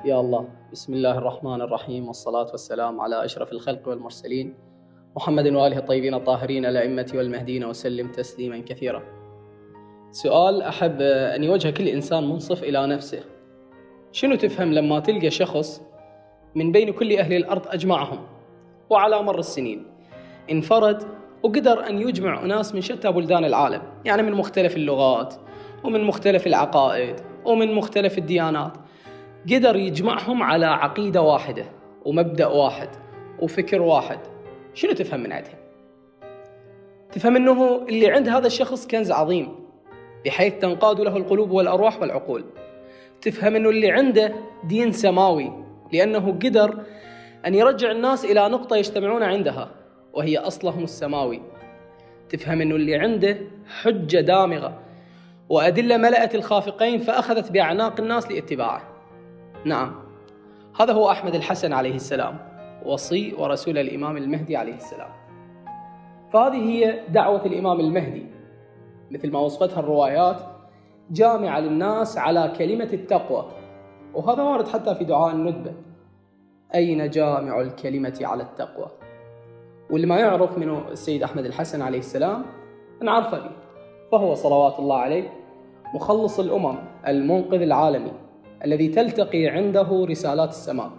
يا الله، بسم الله الرحمن الرحيم، والصلاة والسلام على أشرف الخلق والمرسلين محمد وآله الطيبين الطاهرين الأئمة والمهديين، وسلم تسليما كثيرا. سؤال أحب أن يوجه كل إنسان منصف إلى نفسه: شنو تفهم لما تلقى شخص من بين كل أهل الأرض أجمعهم وعلى مر السنين انفرد وقدر أن يجمع أناس من شتى بلدان العالم، يعني من مختلف اللغات ومن مختلف العقائد ومن مختلف الديانات، قدر يجمعهم على عقيدة واحدة ومبدأ واحد وفكر واحد؟ شنو تفهم من عندها؟ تفهم أنه اللي عند هذا الشخص كنز عظيم بحيث تنقاد له القلوب والأرواح والعقول. تفهم أنه اللي عنده دين سماوي لأنه قدر أن يرجع الناس إلى نقطة يجتمعون عندها وهي أصلهم السماوي. تفهم أنه اللي عنده حجة دامغة وأدلة ملأت الخافقين فأخذت بأعناق الناس لاتباعه. نعم، هذا هو أحمد الحسن عليه السلام، وصي ورسول الإمام المهدي عليه السلام. فهذه هي دعوة الإمام المهدي مثل ما وصفتها الروايات، جامعة للناس على كلمة التقوى، وهذا وارد حتى في دعاء الندبة: أين جامع الكلمة على التقوى؟ واللي ما يعرف منه السيد أحمد الحسن عليه السلام نعرف به، فهو صلوات الله عليه مخلص الأمم المنقذ العالمي الذي تلتقي عنده رسالات السماء.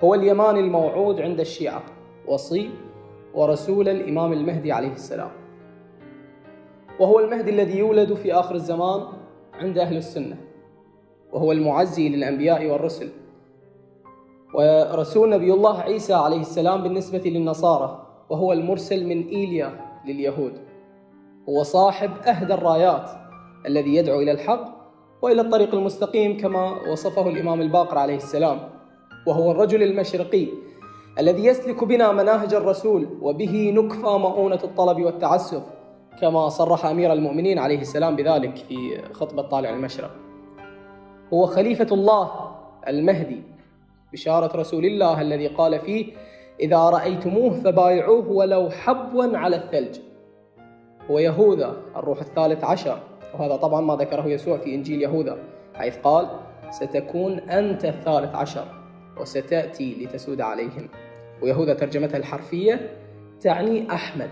هو اليماني الموعود عند الشيعة، وصي ورسول الإمام المهدي عليه السلام، وهو المهدي الذي يولد في آخر الزمان عند أهل السنة، وهو المعزي للأنبياء والرسل، ورسول نبي الله عيسى عليه السلام بالنسبة للنصارى، وهو المرسل من إيليا لليهود. هو صاحب أهدى الرايات الذي يدعو إلى الحق وإلى الطريق المستقيم كما وصفه الإمام الباقر عليه السلام، وهو الرجل المشرقي الذي يسلك بنا مناهج الرسول وبه نكفى مؤونة الطلب والتعسف، كما صرح أمير المؤمنين عليه السلام بذلك في خطبة طالع المشرق. هو خليفة الله المهدي، بشارة رسول الله الذي قال فيه: إذا رأيتموه فبايعوه ولو حبوا على الثلج. هو يهوذا الروح الثالث عشر، وهذا طبعا ما ذكره يسوع في إنجيل يهوذا حيث قال: ستكون أنت الثالث عشر وستأتي لتسود عليهم. ويهوذا ترجمتها الحرفية تعني أحمد.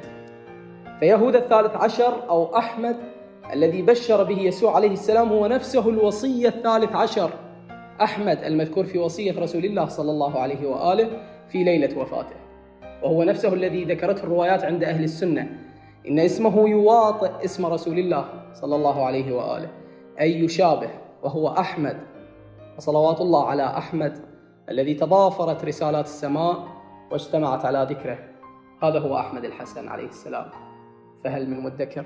فيهوذا الثالث عشر أو أحمد الذي بشر به يسوع عليه السلام هو نفسه الوصي الثالث عشر، أحمد المذكور في وصية رسول الله صلى الله عليه وآله في ليلة وفاته، وهو نفسه الذي ذكرته الروايات عند أهل السنة إن اسمه يواطئ اسم رسول الله صلى الله عليه وآله، أي يشابه، وهو أحمد. وصلوات الله على أحمد الذي تضافرت رسالات السماء واجتمعت على ذكره. هذا هو أحمد الحسن عليه السلام، فهل من مدكر؟